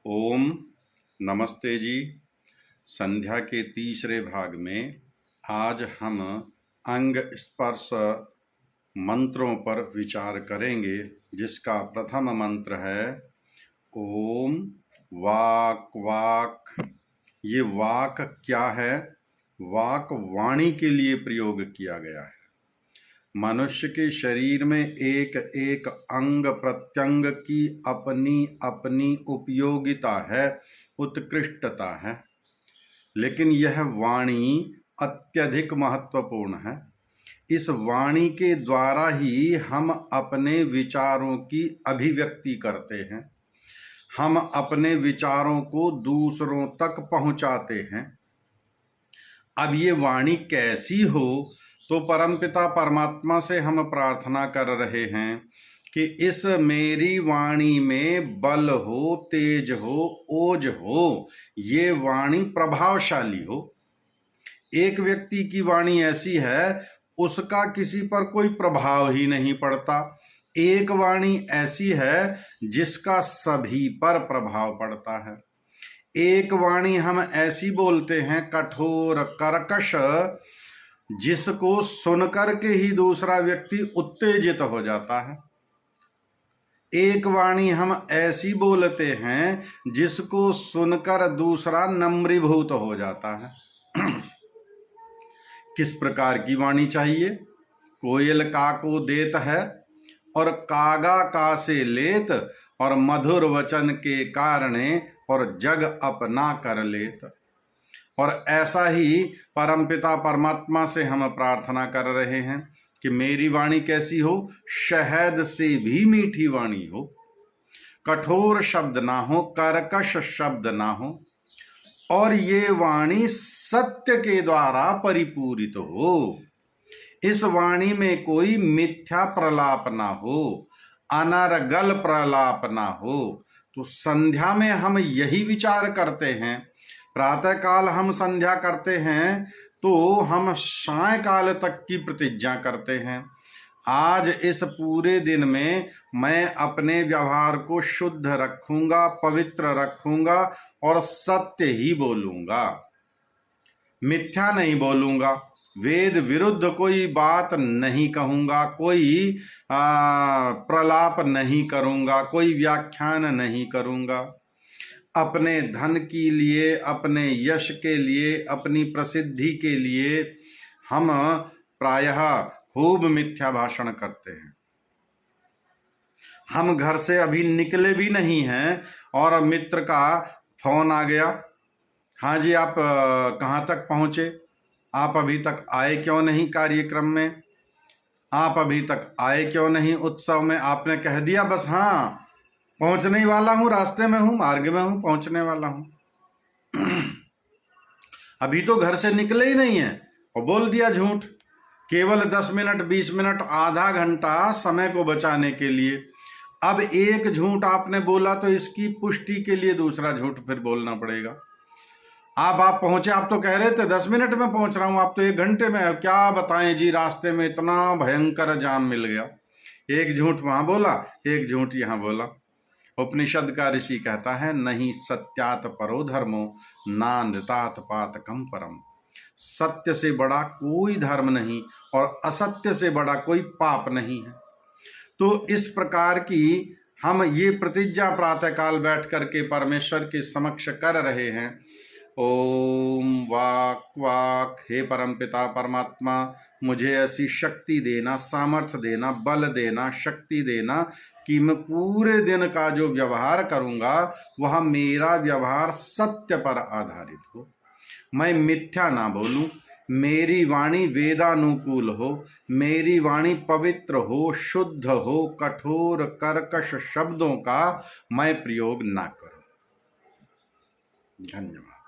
ओम नमस्ते जी। संध्या के तीसरे भाग में आज हम अंग स्पर्श मंत्रों पर विचार करेंगे, जिसका प्रथम मंत्र है ओम वाक वाक। ये वाक क्या है? वाक वाणी के लिए प्रयोग किया गया है। मनुष्य के शरीर में एक एक अंग प्रत्यंग की अपनी अपनी उपयोगिता है, उत्कृष्टता है, लेकिन यह वाणी अत्यधिक महत्वपूर्ण है। इस वाणी के द्वारा ही हम अपने विचारों की अभिव्यक्ति करते हैं, हम अपने विचारों को दूसरों तक पहुंचाते हैं। अब ये वाणी कैसी हो, तो परमपिता परमात्मा से हम प्रार्थना कर रहे हैं कि इस मेरी वाणी में बल हो, तेज हो, ओज हो, ये वाणी प्रभावशाली हो। एक व्यक्ति की वाणी ऐसी है, उसका किसी पर कोई प्रभाव ही नहीं पड़ता। एक वाणी ऐसी है जिसका सभी पर प्रभाव पड़ता है। एक वाणी हम ऐसी बोलते हैं, कठोर कर्कश, जिसको सुनकर के ही दूसरा व्यक्ति उत्तेजित हो जाता है। एक वाणी हम ऐसी बोलते हैं जिसको सुनकर दूसरा नम्रीभूत हो जाता है। किस प्रकार की वाणी चाहिए? कोयल का को देत है और कागा का से लेत, और मधुर वचन के कारणे और जग अपना कर लेत। और ऐसा ही परमपिता परमात्मा से हम प्रार्थना कर रहे हैं कि मेरी वाणी कैसी हो? शहद से भी मीठी वाणी हो, कठोर शब्द ना हो, कर्कश शब्द ना हो, और ये वाणी सत्य के द्वारा परिपूरित हो। इस वाणी में कोई मिथ्या प्रलाप ना हो, अनर्गल प्रलाप ना हो। तो संध्या में हम यही विचार करते हैं। प्रातःकाल हम संध्या करते हैं तो हम सायंकाल तक की प्रतिज्ञा करते हैं। आज इस पूरे दिन में मैं अपने व्यवहार को शुद्ध रखूंगा, पवित्र रखूंगा और सत्य ही बोलूंगा, मिथ्या नहीं बोलूंगा, वेद विरुद्ध कोई बात नहीं कहूंगा, कोई प्रलाप नहीं करूंगा, कोई व्याख्यान नहीं करूंगा। अपने धन के लिए, अपने यश के लिए, अपनी प्रसिद्धि के लिए हम प्रायः खूब मिथ्या भाषण करते हैं। हम घर से अभी निकले भी नहीं हैं और मित्र का फोन आ गया, हाँ जी आप कहाँ तक पहुँचे, आप अभी तक आए क्यों नहीं कार्यक्रम में, आप अभी तक आए क्यों नहीं उत्सव में। आपने कह दिया बस हाँ पहुंचने ही वाला हूं, रास्ते में हूं, मार्ग में हूं, पहुंचने वाला हूं। अभी तो घर से निकले ही नहीं है और बोल दिया झूठ। केवल 10 मिनट, 20 मिनट, आधा घंटा समय को बचाने के लिए। अब एक झूठ आपने बोला तो इसकी पुष्टि के लिए दूसरा झूठ फिर बोलना पड़ेगा। आप पहुंचे, आप तो कह रहे थे 10 मिनट में पहुंच रहा हूं, आप तो 1 घंटे में। क्या बताएं जी, रास्ते में इतना भयंकर जाम मिल गया। एक झूठ वहां बोला, एक झूठ यहां बोला। उपनिषद का ऋषि कहता है, नहीं सत्यात परो धर्मो ना नृतात पातकम परम। सत्य से बड़ा कोई धर्म नहीं और असत्य से बड़ा कोई पाप नहीं है। तो इस प्रकार की हम ये प्रतिज्ञा प्रातःकाल बैठ करके परमेश्वर के समक्ष कर रहे हैं। ओम वाक वाक, हे परमपिता परमात्मा, मुझे ऐसी शक्ति देना, सामर्थ्य देना, बल देना, शक्ति देना कि मैं पूरे दिन का जो व्यवहार करूंगा वह मेरा व्यवहार सत्य पर आधारित हो। मैं मिथ्या ना बोलूं, मेरी वाणी वेदानुकूल हो, मेरी वाणी पवित्र हो, शुद्ध हो, कठोर कर्कश शब्दों का मैं प्रयोग ना करूं। धन्यवाद।